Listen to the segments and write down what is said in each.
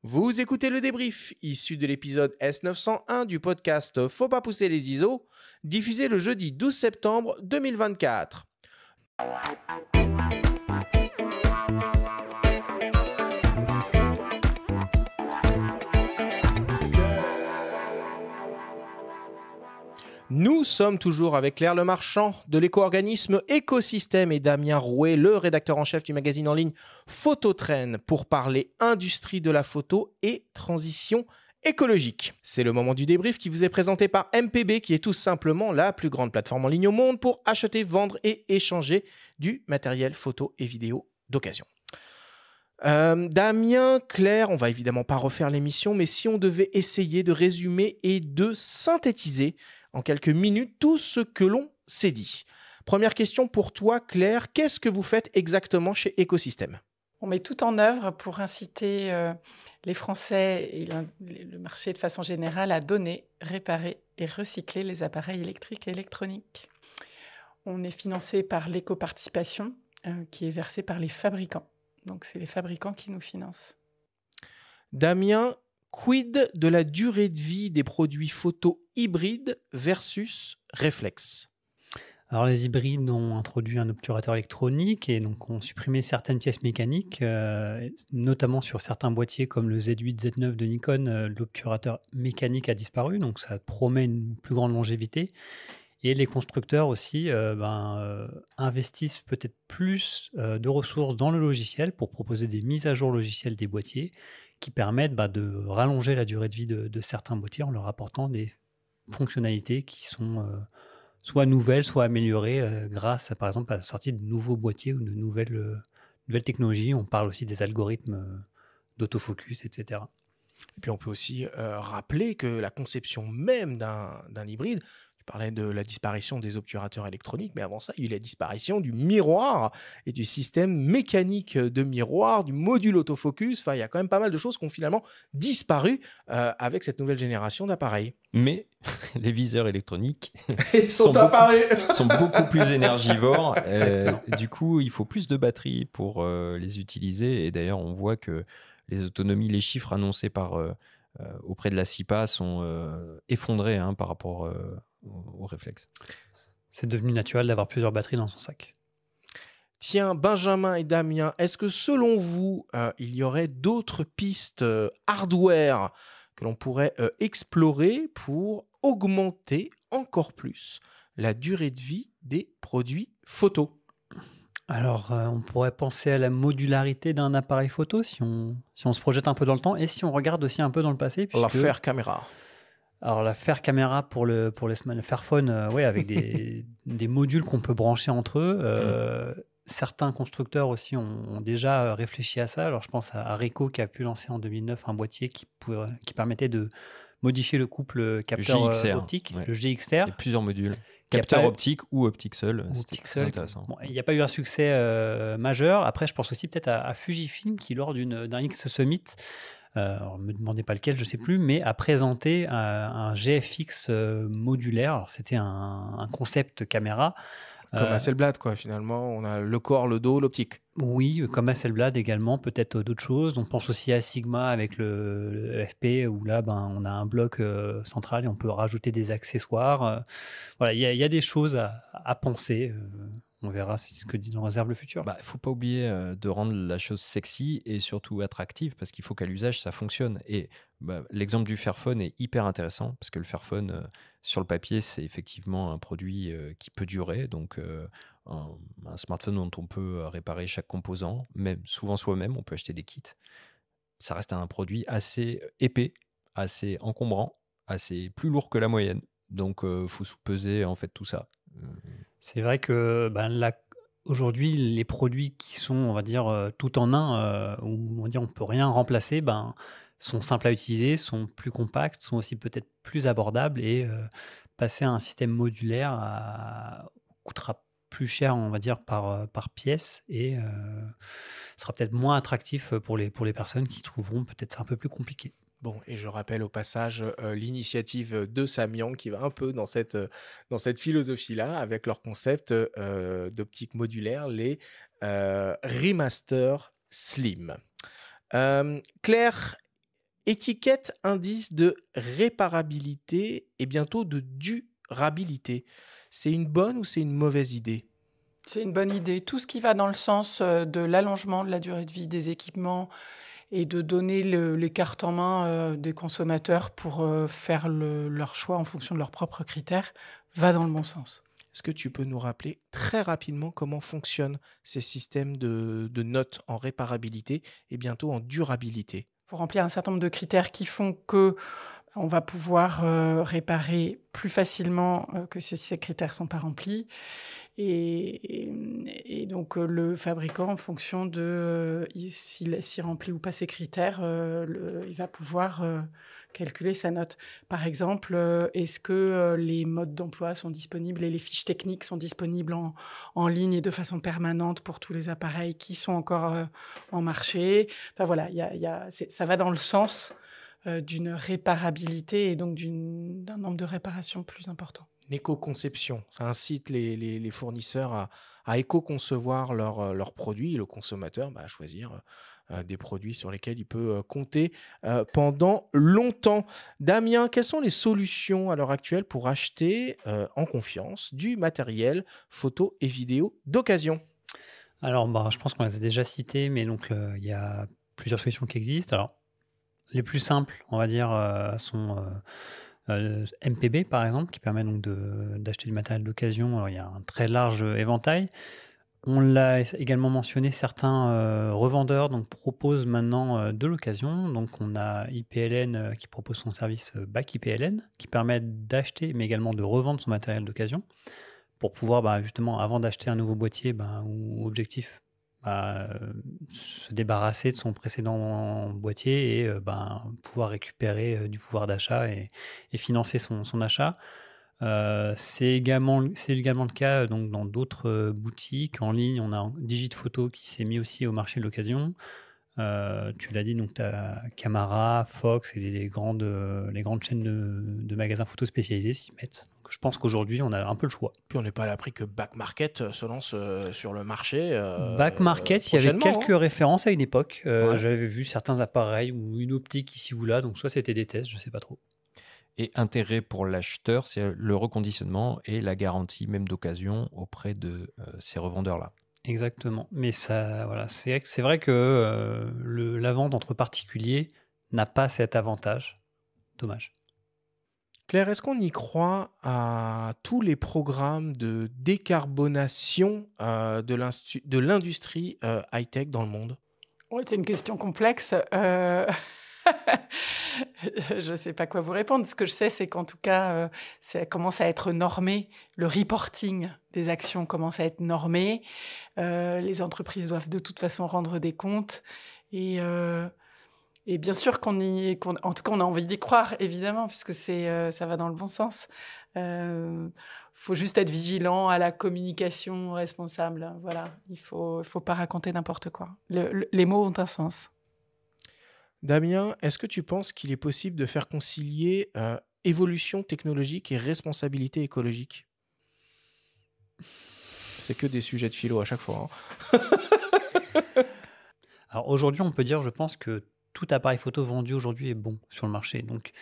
Vous écoutez le débrief, issu de l'épisode S901 du podcast Faut pas pousser les ISO, diffusé le jeudi 12 septembre 2024. Nous sommes toujours avec Claire Lemarchand de l'éco-organisme Écosystème et Damien Rouet, le rédacteur en chef du magazine en ligne Phototrain, pour parler industrie de la photo et transition écologique. C'est le moment du débrief qui vous est présenté par MPB, qui est tout simplement la plus grande plateforme en ligne au monde pour acheter, vendre et échanger du matériel photo et vidéo d'occasion. Damien, Claire, on va évidemment pas refaire l'émission, mais si on devait essayer de résumer et de synthétiser en quelques minutes tout ce que l'on s'est dit. Première question pour toi, Claire, qu'est-ce que vous faites exactement chez Écosystème ? On met tout en œuvre pour inciter les Français et le marché de façon générale à donner, réparer et recycler les appareils électriques et électroniques. On est financé par l'éco-participation qui est versée par les fabricants. Donc, c'est les fabricants qui nous financent. Damien, quid de la durée de vie des produits photo hybrides versus réflexes ? Alors, les hybrides ont introduit un obturateur électronique et donc ont supprimé certaines pièces mécaniques, notamment sur certains boîtiers comme le Z8, Z9 de Nikon, l'obturateur mécanique a disparu, donc ça promet une plus grande longévité. Et les constructeurs aussi investissent peut-être plus de ressources dans le logiciel pour proposer des mises à jour logicielles des boîtiers qui permettent de rallonger la durée de vie de certains boîtiers en leur apportant des fonctionnalités qui sont soit nouvelles, soit améliorées grâce, par exemple, à la sortie de nouveaux boîtiers ou de nouvelles technologies. On parle aussi des algorithmes d'autofocus, etc. Et puis on peut aussi rappeler que la conception même d'un hybride, tu parlais de la disparition des obturateurs électroniques, mais avant ça, il y a eu la disparition du miroir et du système mécanique de miroir, du module autofocus. Enfin, il y a quand même pas mal de choses qui ont finalement disparu avec cette nouvelle génération d'appareils. Mais les viseurs électroniques sont apparus. sont beaucoup plus énergivores. Du coup, il faut plus de batterie pour les utiliser. Et d'ailleurs, on voit que les autonomies, les chiffres annoncés auprès de la CIPA sont effondrés par rapport au réflexe. C'est devenu naturel d'avoir plusieurs batteries dans son sac. Tiens, Benjamin et Damien, est-ce que selon vous, il y aurait d'autres pistes hardware que l'on pourrait explorer pour augmenter encore plus la durée de vie des produits photo ? Alors, on pourrait penser à la modularité d'un appareil photo si on se projette un peu dans le temps et si on regarde aussi un peu dans le passé. L'affaire caméra. Alors, l'affaire caméra pour le Fairphone, avec des modules qu'on peut brancher entre eux. Certains constructeurs aussi ont déjà réfléchi à ça. Alors, je pense à Ricoh qui a pu lancer en 2009 un boîtier qui permettait de modifier le couple capteur optique, le GXR. Et plusieurs modules. Capteur optique ou optique seul, c'était très intéressant. Bon, il n'y a pas eu un succès majeur. Après, je pense aussi peut-être à Fujifilm qui, lors d'un X Summit, ne me demandez pas lequel, je ne sais plus, mais a présenté un GFX modulaire. Alors, c'était un concept caméra. Comme Hasselblad, quoi, finalement. On a le corps, le dos, l'optique. Oui, comme Hasselblad également, peut-être d'autres choses. On pense aussi à Sigma avec le FP, où là, on a un bloc central et on peut rajouter des accessoires. Voilà, il y a des choses à penser. On verra ce que nous réserve le futur. Il ne faut pas oublier de rendre la chose sexy et surtout attractive parce qu'il faut qu'à l'usage, ça fonctionne. Et l'exemple du Fairphone est hyper intéressant parce que le Fairphone, sur le papier, c'est effectivement un produit qui peut durer. Donc, un smartphone dont on peut réparer chaque composant, même souvent soi-même, on peut acheter des kits. Ça reste un produit assez épais, assez encombrant, assez plus lourd que la moyenne. Donc, faut sous-peser en fait tout ça. C'est vrai que aujourd'hui, les produits qui sont, on va dire, tout en un, où on va dire on peut rien remplacer, sont simples à utiliser, sont plus compacts, sont aussi peut-être plus abordables et passer à un système modulaire coûtera plus cher, on va dire, par pièce et sera peut-être moins attractif pour les personnes qui trouveront peut-être ça un peu plus compliqué. Bon, et je rappelle au passage l'initiative de Samyang qui va un peu dans cette philosophie-là avec leur concept d'optique modulaire, les Remaster Slim. Claire Étiquette, indice de réparabilité et bientôt de durabilité. C'est une bonne ou c'est une mauvaise idée? C'est une bonne idée. Tout ce qui va dans le sens de l'allongement de la durée de vie des équipements et de donner les cartes en main des consommateurs pour faire leur choix en fonction de leurs propres critères va dans le bon sens. Est-ce que tu peux nous rappeler très rapidement comment fonctionnent ces systèmes de notes en réparabilité et bientôt en durabilité? Il faut remplir un certain nombre de critères qui font que on va pouvoir réparer plus facilement que si ces critères ne sont pas remplis. Et donc, le fabricant, en fonction de s'il remplit ou pas ces critères, il va pouvoir calculer sa note. Par exemple, est-ce que les modes d'emploi sont disponibles et les fiches techniques sont disponibles en ligne et de façon permanente pour tous les appareils qui sont encore en marché? Enfin voilà, ça va dans le sens d'une réparabilité et donc d'un nombre de réparations plus important. L'éco-conception, ça incite les fournisseurs à éco-concevoir leurs produits et le consommateur à choisir des produits sur lesquels il peut compter pendant longtemps. Damien, quelles sont les solutions à l'heure actuelle pour acheter en confiance du matériel photo et vidéo d'occasion? Alors, je pense qu'on les a déjà cités, mais donc il y a plusieurs solutions qui existent. Alors, les plus simples, on va dire, sont MPB, par exemple, qui permet donc d'acheter du matériel d'occasion. Alors, il y a un très large éventail. On l'a également mentionné, certains revendeurs donc, proposent maintenant de l'occasion. Donc, on a IPLN qui propose son service Back IPLN, qui permet d'acheter, mais également de revendre son matériel d'occasion, pour pouvoir, justement, avant d'acheter un nouveau boîtier ou objectif, se débarrasser de son précédent boîtier et pouvoir récupérer du pouvoir d'achat et financer son achat. C'est également le cas donc, dans d'autres boutiques en ligne. On a Digitphoto qui s'est mis aussi au marché de l'occasion. Tu l'as dit, donc tu as Camara, Fox et les grandes chaînes de magasins photo spécialisés s'y mettent. Donc, je pense qu'aujourd'hui, on a un peu le choix. Puis on n'est pas à l'abri que Back Market se lance sur le marché. Back Market, il y avait quelques références à une époque. Ouais. J'avais vu certains appareils ou une optique ici ou là, donc soit c'était des tests, je ne sais pas trop. Et intérêt pour l'acheteur, c'est le reconditionnement et la garantie même d'occasion auprès de ces revendeurs-là. Exactement. Mais ça, voilà, c'est vrai que la vente entre particuliers n'a pas cet avantage. Dommage. Claire, est-ce qu'on y croit à tous les programmes de décarbonation de l'industrie high-tech dans le monde? Ouais, c'est une question complexe. Je ne sais pas quoi vous répondre. Ce que je sais, c'est qu'en tout cas, ça commence à être normé. Le reporting des actions commence à être normé. Les entreprises doivent de toute façon rendre des comptes. Et bien sûr en tout cas, on a envie d'y croire, évidemment, puisque ça va dans le bon sens. Faut juste être vigilant à la communication responsable. Voilà, il faut pas raconter n'importe quoi. Les mots ont un sens. Damien, est-ce que tu penses qu'il est possible de faire concilier évolution technologique et responsabilité écologique? C'est que des sujets de philo à chaque fois. Alors aujourd'hui, on peut dire, je pense que tout appareil photo vendu aujourd'hui est bon sur le marché. Donc,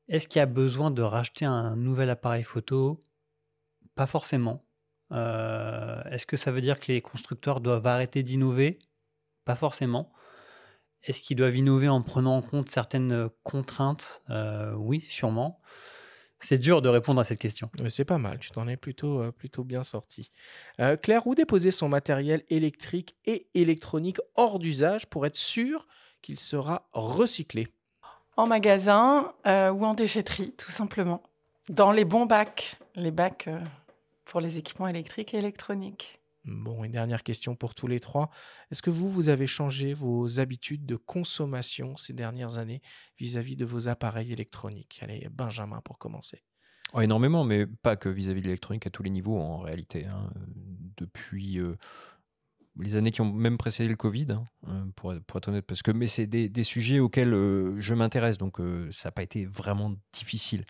est-ce qu'il y a besoin de racheter un nouvel appareil photo? Pas forcément. Est-ce que ça veut dire que les constructeurs doivent arrêter d'innover? Pas forcément. Est-ce qu'ils doivent innover en prenant en compte certaines contraintes? Oui, sûrement. C'est dur de répondre à cette question. C'est pas mal, tu t'en es plutôt bien sorti. Claire, où déposer son matériel électrique et électronique hors d'usage pour être sûr qu'il sera recyclé? En magasin ou en déchetterie, tout simplement. Dans les bons bacs. Les bacs pour les équipements électriques et électroniques. Bon, une dernière question pour tous les trois. Est-ce que vous avez changé vos habitudes de consommation ces dernières années vis-à-vis de vos appareils électroniques? Allez, Benjamin, pour commencer. Oh, énormément, mais pas que vis-à-vis de l'électronique, à tous les niveaux en réalité. Depuis les années qui ont même précédé le Covid, pour être honnête, mais c'est des sujets auxquels je m'intéresse, donc ça n'a pas été vraiment difficile.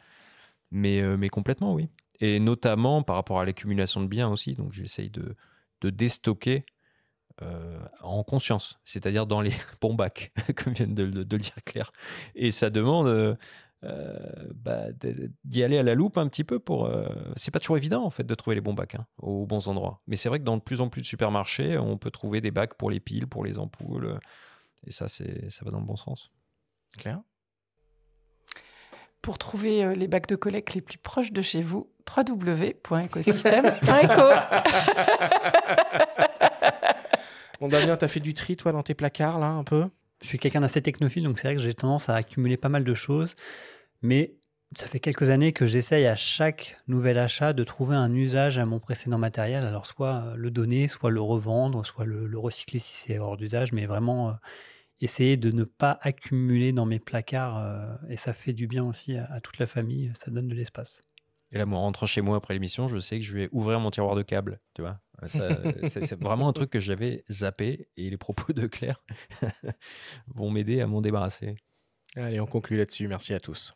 Mais complètement, oui. Et notamment par rapport à l'accumulation de biens aussi, donc j'essaye de déstocker en conscience, c'est-à-dire dans les bons bacs, comme vient de le dire Claire. Et ça demande d'y aller à la loupe un petit peu pour... c'est pas toujours évident en fait de trouver les bons bacs aux bons endroits. Mais c'est vrai que dans de plus en plus de supermarchés, on peut trouver des bacs pour les piles, pour les ampoules. Et ça va dans le bon sens. Claire ? Pour trouver les bacs de collecte les plus proches de chez vous, www.ecosystème.eco. Bon, Damien, t'as fait du tri, toi, dans tes placards, là, un peu ? Je suis quelqu'un d'assez technophile, donc c'est vrai que j'ai tendance à accumuler pas mal de choses. Mais ça fait quelques années que j'essaye à chaque nouvel achat de trouver un usage à mon précédent matériel. Alors soit le donner, soit le revendre, soit le recycler si c'est hors d'usage. Mais vraiment essayer de ne pas accumuler dans mes placards. Et ça fait du bien aussi à toute la famille. Ça donne de l'espace. Et là, moi, en rentrant chez moi après l'émission, je sais que je vais ouvrir mon tiroir de câbles, tu vois. C'est vraiment un truc que j'avais zappé et les propos de Claire vont m'aider à m'en débarrasser. Allez, on conclut là-dessus. Merci à tous.